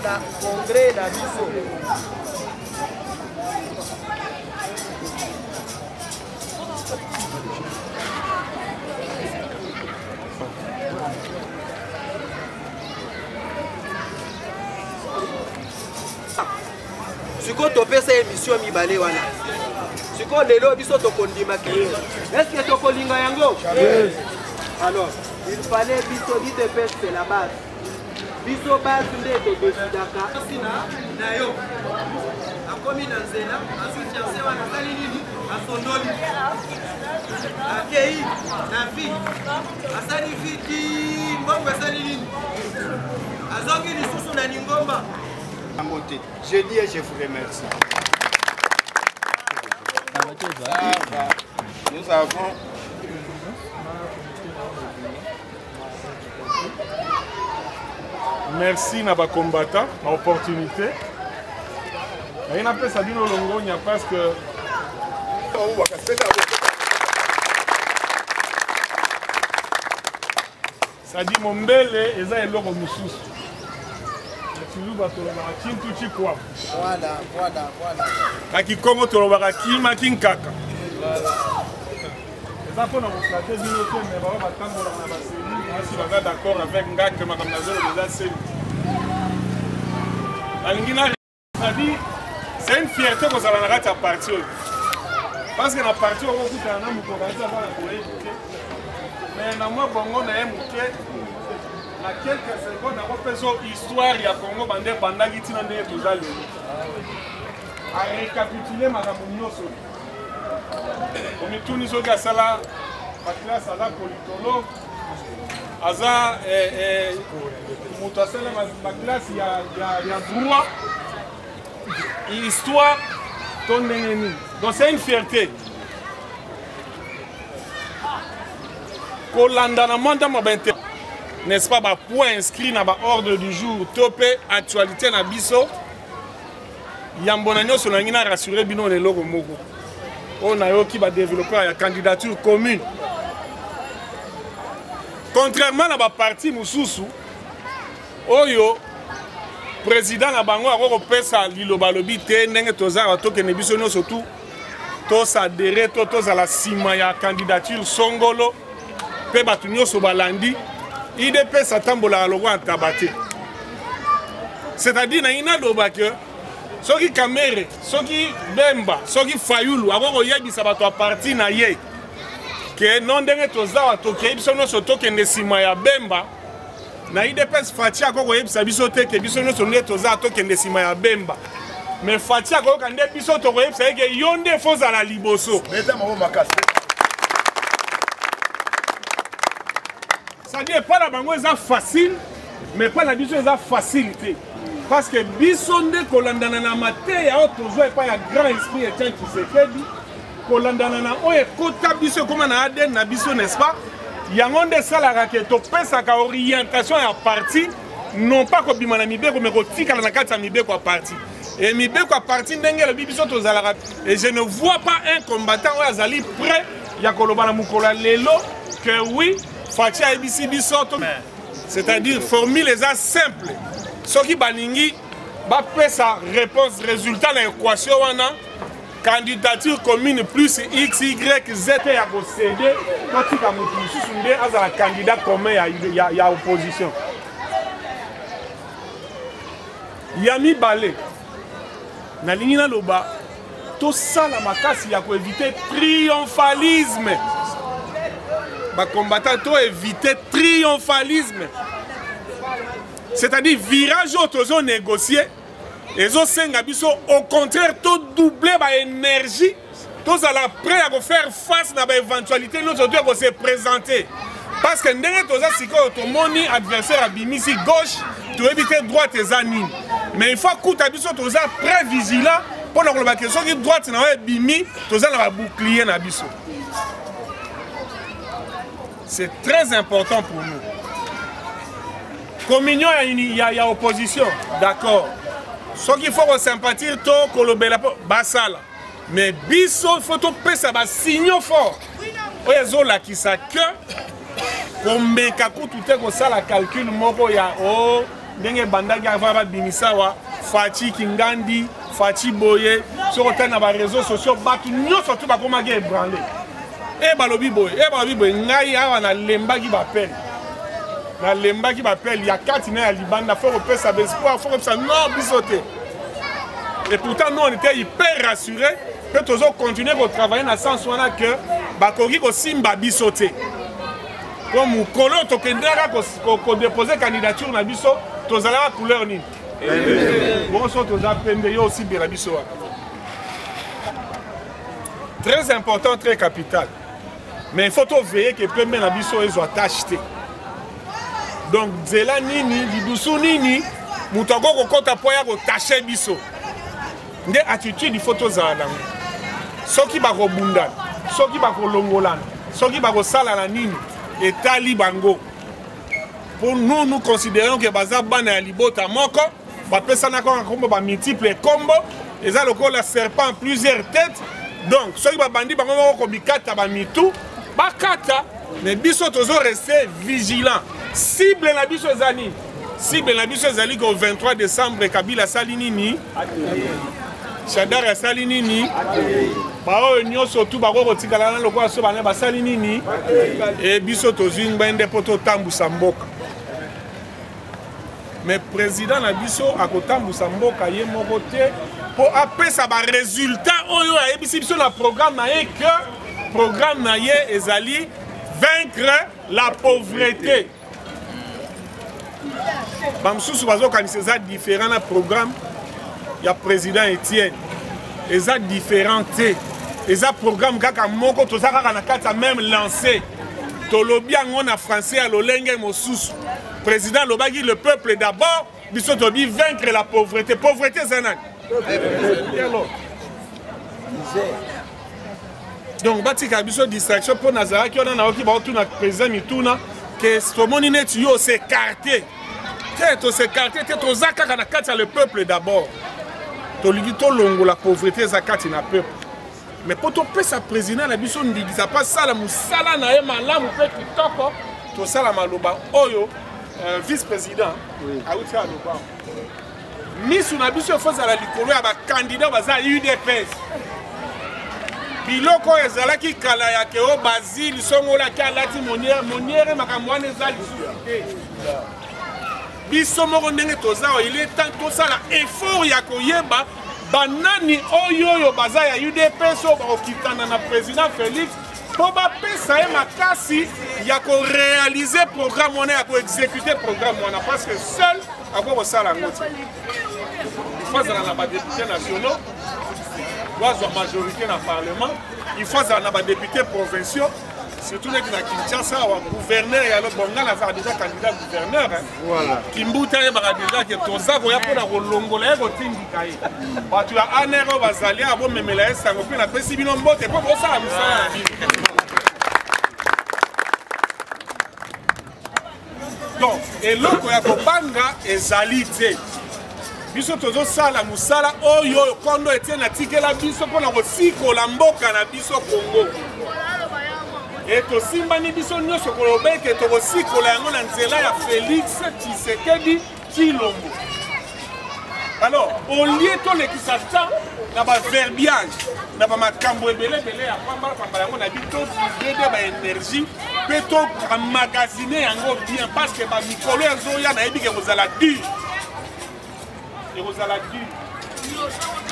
na congrès na biso. Siko topesa émission mibale wana. Siko lelo biso tokondima ki. Est-ce que tokolinga yango? Oui. Alors, il fallait biso dit c'est la base. Biso base nde to desidaka. Sina na yo. Akomi na nzela, asociation wana sali nini? Asondoli. Akei na fi. Asali fiti, mbongo asali nini? Azongi lisusu na ningomba. Je dis et je vous remercie. Nous avons merci na ba combattant, ma opportunité. Et on appelle ça Dino Longonia parce que ça dit mon bel et ça est l'eau mususu. Voilà. Qui comme tu l'auras qui m'a qui kaka. Ça pour nous flatter du autre mais on va attendre dans la série. Si on est d'accord avec Ngak que madame Nazolo déjà c'est. Alingina ça dit c'est une fierté que ça va rater à partir. Parce que la partie on va tout un homme pour rater avant la Corée. Mais na moi bongo na muké. Na quelques secondes, on va faire une histoire du Congo pendant qu'il y a des choses à récapituler Madame Mounioso. On est tous les autres à la classe à la politologue. À la classe, il y a droit, histoire, ton ennemi. Donc c'est une fierté. Kolanda na manda mabente. N'est-ce pas, point inscrit dans l'ordre du jour, topé, actualité na biso. Yambonanyo sonangina rassuré bino le logo moko. On a yo qui va développer la candidature commune. Contrairement à la partie Moussousou, Oyo, président na bango a pesa liloba lobi te ndenge tozara toke ne biso no surtout tous adhérer tous à la sima ya candidature songolo pe batu nyoso balandi. IDP s'atambola à l'oua en tabaté. C'est-à-dire, il y a des gens qui Kamere, ceux qui Bemba, ceux qui Fayoulou, avant qu'il y ait des partis na ye, que non dengue toza toke, ils sont nos token de Simaya Bemba, na IDP Fatia koko yeb sabisote que biso no sonne toza token de Simaya Bemba. Mais Fatia koko kande biso toko yeb c'est que yonde faux à la liboso. C'est-à-dire pas la bango est facile, mais pas la biso est facilité. Parce que bisonde kolandana na mate ya otozo et pas ya grand esprit et tiens qui se fait dit kolandana na oye kota biso comme na aden na biso n'est-ce pas? Yangonde sala ke to pesa ka orientation ya parti non pas ko bimana mibeko mais ko tikala na kati ya mibeko ya parti. Et mibeko ya parti ndenge le biso to zala et je ne vois pas un combattant ou azali prêt ya koloba na mukola lelo que oui Fatia ebisi bisoto, c'est-à-dire formule les a simple. Ce qui balingi va faire sa réponse résultat de l'équation wana candidature commune plus X Y Z ya ko céder quand tu as motu sunde as la candidat commun ya opposition. Yami balé na lingina loba to sala makasi ya ko éviter triomphalisme. Les combattants ont évité triomphalisme. C'est-à-dire virage auto négocié. Et au contraire, tout doubler l'énergie. Tous à la prêt à faire face à l'éventualité nous doit se présenter. Parce que si tu as adversaire à Bimisi gauche, tu évites droite et zanine. Mais il faut que tu sois très vigilant pour la question de droite et Bimi, tu as bouclier na biso. C'est très important pour nous. Communion, il y a opposition, d'accord. Ce qu'il faut sympathiser, c'est que mais biso, il faut que ça va signer fort. Il y a que combien de tout est ça la calcul moko ya oh ndenge bandaki avara bimisawa Fachi Kingandi Fachi Boye sur autant na ba réseaux sociaux batu nyonso to bakomaki ébranlé et balobi boye ngai awa na lembaki bapel na lembaki bapel ya kati na ya libanda faut repesa espoir faut repesa non bisoté et pourtant nous on était hyper rassurés que tous continuer à travailler dans le sens où on a que bakoki ko simba bisoté comme kolo to kendera ko déposer candidature na biso tozala couleur ni bon so toza pende yo aussi bien la biso très important très capital mais il faut veiller que pembe na biso ezo acheter donc zela nini didusu nini mutako ko kota poya ko tacher biso nde attitude il faut tozala nango soki bako bundana soki bako longolana soki bako sala na nini etali bango pour nous nous considérons que baza bana ya libota moko bapesana ko kombo ba multiple combo eza lokola serpent plusieurs têtes donc soki babandi bango ko bikata ba mitu bakata mais biso tozo rester vigilant cible na biso ezali cible na biso ezali ko 23 décembre Kabila salinini Chadar ya salinini bao nyonso tu bako kotikala na lokola so bana ba salinini et biso tozwi ngende poto tambusa mboka mais président na biso akotambusa mboka ye moko te po apesa ba résultat oyo ayebisi biso na programme na ye que programme na ye ezali vaincre la pauvreté bamsusu bazokanisa eza différent na programme ya président Etienne eza différent te eza programme kaka moko toza kaka na kati ya même lancé tolobi yango na français ya lolenge mosusu président lobaki le peuple d'abord biso tobi vaincre la pauvreté pauvreté eza nani donc batika biso distraction mpo nazalaki wana naoki baotuna président mituna ke tomoni neti yo s'écarte te tosécarte te toza kaka na kati ya le peuple d'abord tolingi tolongola pauvreté eza kati na peuple mais po topesa président na biso ndingisa pa sala mosala na ye malamu mpe kitoko tosala maloba oyo vice-président awuti aloba misu na biso efozala likolo ya bakandidat baza UDPS biloko ezalaki kala yake o Basile songolaki alati moniere makambo wana eza lisusu te biso moko ndenge toza il est temps tosala effort ya koyeba banani oyo baza ya UDPS oyo bakokitana na président Félix po bapesa ye makasi ya koréaliser programme wana ya koexécuter programme wana parce que seul ako kosala yango te il faut azala na badéputé nationaux wazwa majorité na parlement il faut azala na badéputé provinciaux surtout les Kinshasa ou gouverneur et alors Bonga a déjà candidat gouverneur voilà Kimbuta et déjà que toza ko ya pona ko longola ko tindika ye ba tu a anero bazali abo memela esango pe na pesi bino mbote po ko sala musala donc et loko ya ko banga ezali te biso tozo sala musala oyo kondo etienne atikela biso pona ko sikola mboka na biso Congo et tosimbani biso nyonso kolobeke tokosikola yango na nzela ya Félix Tshisekedi Tshilombo alors au lieu tolekisa temps na baverbiage na bamakambo ebelebele ya pamba yango na bito tozede baénergie mpe tomagasine yango bien parce que bamikolo ezoya nayebi ke kozala dur ekozala dur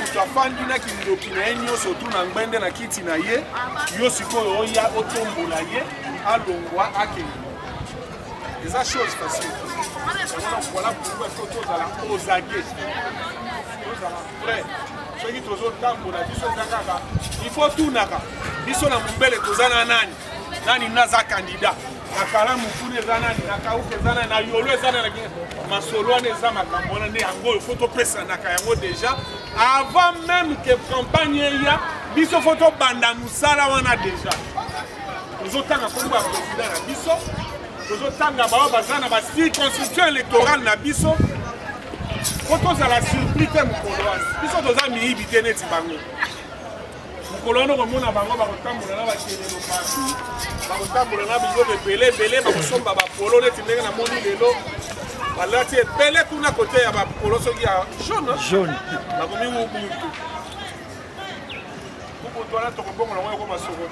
mutu afandi na kindoki na ye nyonso tu na ngbende na kiti na ye yo sikoyo oya otombola ye alongwa akende eza chose facile voilà pourquoi il faut tozala ozage tozala prêt soki tozotambola biso eza kaka il faut tunaka biso na mombele toza na nani naza candidat na kalamu kuna eza nani na kauke eza nani na yolo eza nani masolo wana eza makambo wana nde yango faut topesanaka yango déjà avant même que campagne ya biso faut tobanda musala wana déjà tozotanga kombo ya président na biso tozotanga bao baza na bacirconscription électorale na biso faut tozala surpris te mokolo wana biso toza miyibi te neti bango mokolo wana komona bango bakotambola na bakelelo partout bakotambola na biloko ebele bakosomba bapolo neti ndenge namoni lelo balati ebele kuna kote ya bapolo soki ya jaune bakomi ubutu ubutu wana tokobongola ngo yoko masoko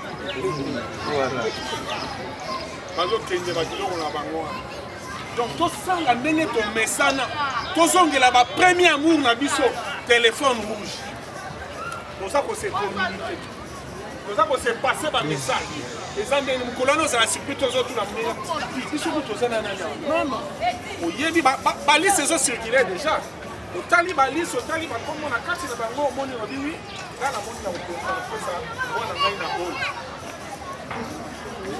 bazokende bakiloko na bango wana donc tosanga ndenge tomesana tozongela bapremier amour na biso téléphone rouge toza kose communiqué toza kose passe bamessage eza ndenge mokolo wana ozala surpris tozotuna mnea biso ku toza na nani non oyebi balise ezocircule déjà otali balise otali bakombo na kati na bango omoni obi wi nga namoni na kopesa wana ngai na oyo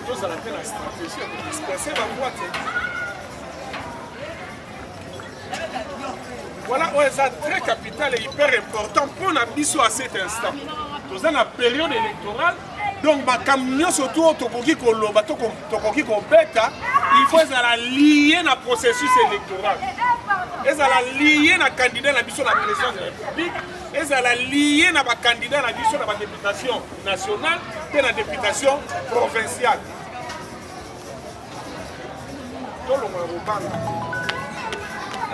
tozala mpe na stratégie ya kodisperse bango te. Voilà, c'est très capital et hyper important pour la biso à cet instant. Nous sommes dans la période électorale, donc ma camion surtout tokoki koloba tokoki kobeta, il faut la lier na processus électoral. Et ça la lier na candidat na biso na présidence de la République, et ça la lier na ba candidat na biso na ba députation nationale et na députation provinciale. Tout le monde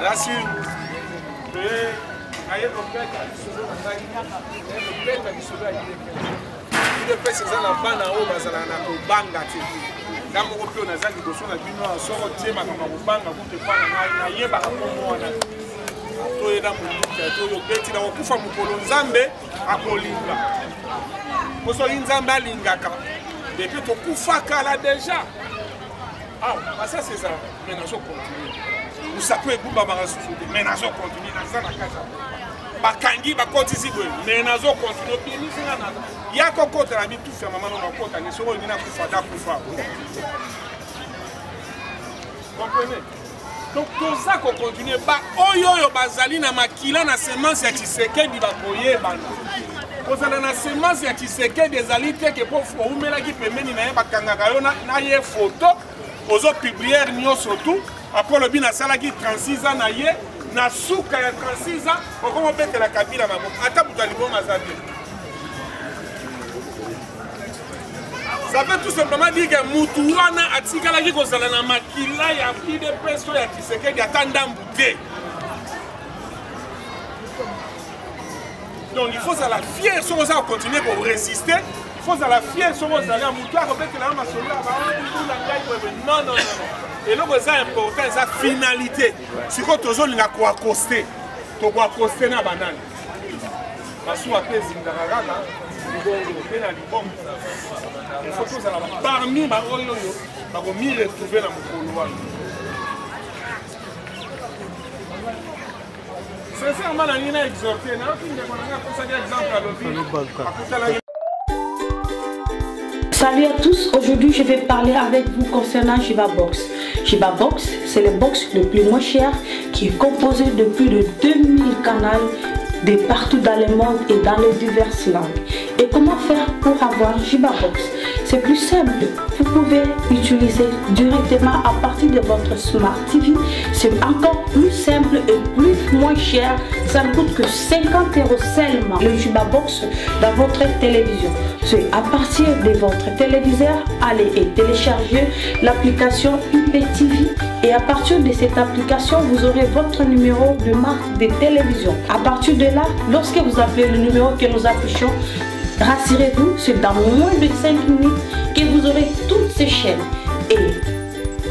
là sur ça c'est ça, maintenant je continue. Nous savons que nous avons continué, mais nous avons continué dans la casa. Bakangi bakotisi boye, mais nous avons continué. Il y a encore contre la vie tout fait maman on compte les soro ni na kufa da kufa. Comprenez? Donc tout ça qu'on continue ba oyo bazali na makila na semence ya Tshisekedi bakoye bana. Kozala na semence ya Tshisekedi ezali te ke po umela ki pembeni na ye bakangaka yo na ye photo ozo publier nyonso tout. Après le bina salaki 36 ans na ye na suka ya 36 ans comment bete la kabila mabo ata butalibo mazabi. Ça veut tout simplement dire que mutu wana atikala ki kozala na makila ya pide peso ya Tshisekedi atanda mbute. Donc il faut ça la fier sur ça continuer pour résister. Il faut ça la fier sur ça la mutu a bete la masolo non non non. Et là, c'est important, c'est la finalité. Si vous avez besoin de accoster, vous pouvez accoster dans la banane. Parce que vous avez besoin de la banane. Il faut que vous ayez parmi les gens qui vont mieux retrouver dans le couloir. Sincèrement, on a exhorté. On a un exemple à l'autre. Salut à tous, aujourd'hui je vais parler avec vous concernant Jivabox. Jivabox, c'est le box le plus moins cher qui est composé de plus de 2000 canaux de partout dans le monde et dans les diverses langues. Et comment faire pour avoir Jivabox? C'est plus simple, vous pouvez utiliser directement à partir de votre Smart TV. C'est encore plus simple et plus moins cher. Ça ne coûte que 50 € seulement le Jivabox dans votre télévision. C'est à partir de votre téléviseur, allez et téléchargez l'application IPTV. Et à partir de cette application, vous aurez votre numéro de marque de télévision. À partir de là, lorsque vous appelez le numéro que nous affichons, rassurez-vous, c'est dans moins de 5 minutes que vous aurez toutes ces chaînes. Et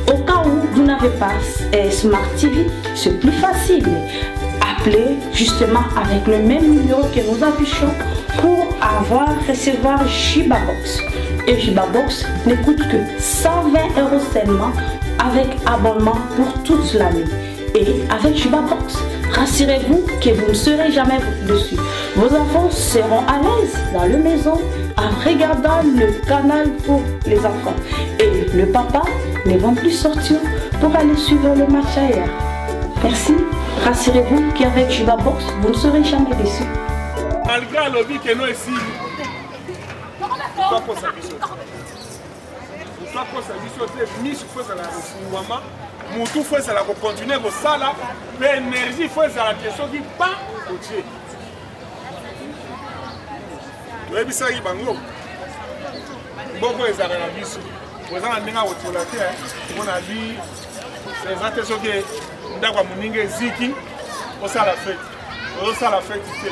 au cas où vous n'avez pas Smart TV, c'est plus facile. Appelez justement avec le même numéro que nous affichons pour recevoir Jivabox. Et Jivabox ne coûte que 120 € seulement avec abonnement pour toute l'année. Et avec Jivabox, rassurez-vous que vous ne serez jamais dessus. Vos enfants seront à l'aise dans la maison en regardant le canal pour les enfants. Et le papa ne va plus sortir pour aller suivre le match ailleurs. Merci. Rassurez-vous qu'avec Jivabox, vous ne serez jamais déçus. Malgré le lobby que nous ici, pourquoi pour sa mission? Pourquoi pour sa mission? Mis sur la refoulement. Mon tout fait, c'est la continuer au sala, mais l'énergie fait, c'est la question qui pas au Dieu. Vous avez vu ça, Ibango? Beaucoup les arrêts à bis. Vous avez un dingue au toilette, on a dit, c'est la question qui ndako moninga eziki osala fête osala fête te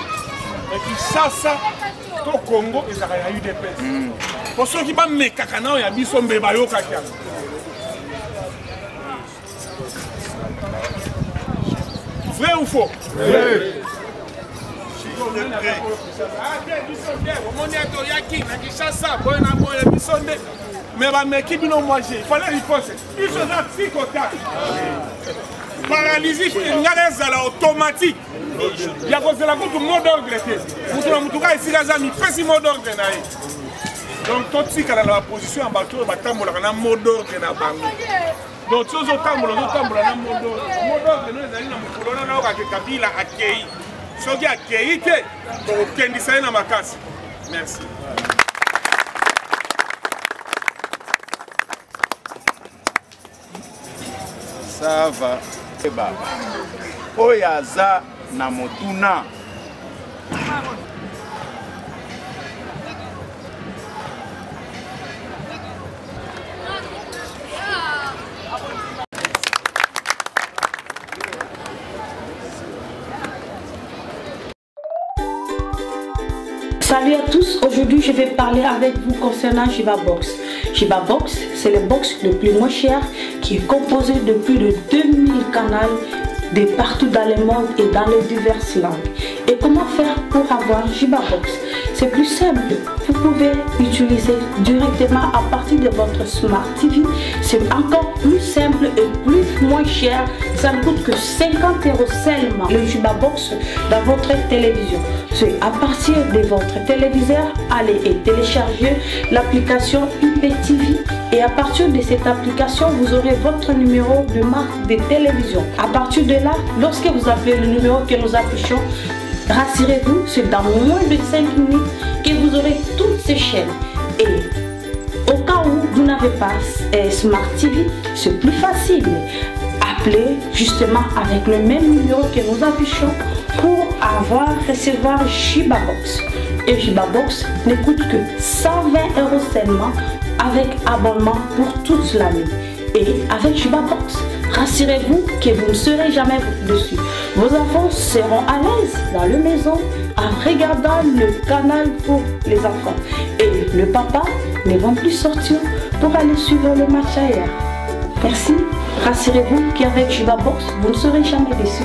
mais Kinshasa to Congo ezaka ya UDPS po soki bamekaka nao ya biso mbe bayokaki yango vrai ou faux? Vrai. Mais il fallait riposter. Il se fait psychotaque. Paralysie, il y a automatique. Il y a cause de la mot d'ordre. Donc, tout ce qui est dans la position en bateau, il y a un mot d'ordre. Donc, si vous avez un mot d'ordre, soki akei te tokokendisa ye na makasi. Merci. Ça va. Oyo aza na motuna. Salut à tous, aujourd'hui je vais parler avec vous concernant Jivabox. Jivabox, c'est le box le plus moins cher qui est composé de plus de 2000 canaux de partout dans le monde et dans les diverses langues. Et comment faire pour avoir Jivabox? C'est plus simple, vous pouvez utiliser directement à partir de votre Smart TV. C'est encore plus simple et plus moins cher. Ça ne coûte que 50 € seulement le Jivabox dans votre télévision. C'est à partir de votre téléviseur, allez et téléchargez l'application IPTV. Et à partir de cette application, vous aurez votre numéro de marque de télévision. À partir de là, lorsque vous appelez le numéro que nous affichons, rassurez-vous, c'est dans moins de 5 minutes que vous aurez toutes ces chaînes. Et au cas où vous n'avez pas Smart TV, c'est plus facile. Appelez justement avec le même numéro que nous affichons pour recevoir Jivabox. Et Jivabox ne coûte que 120 € seulement avec abonnement pour toute l'année. Et avec Jivabox, rassurez-vous que vous ne serez jamais dessus. Vos enfants seront à l'aise dans la maison en regardant le canal pour les enfants. Et le papa ne vont plus sortir pour aller suivre le match ailleurs. Merci. Rassurez-vous qu'avec Jivabox, vous ne serez jamais déçus.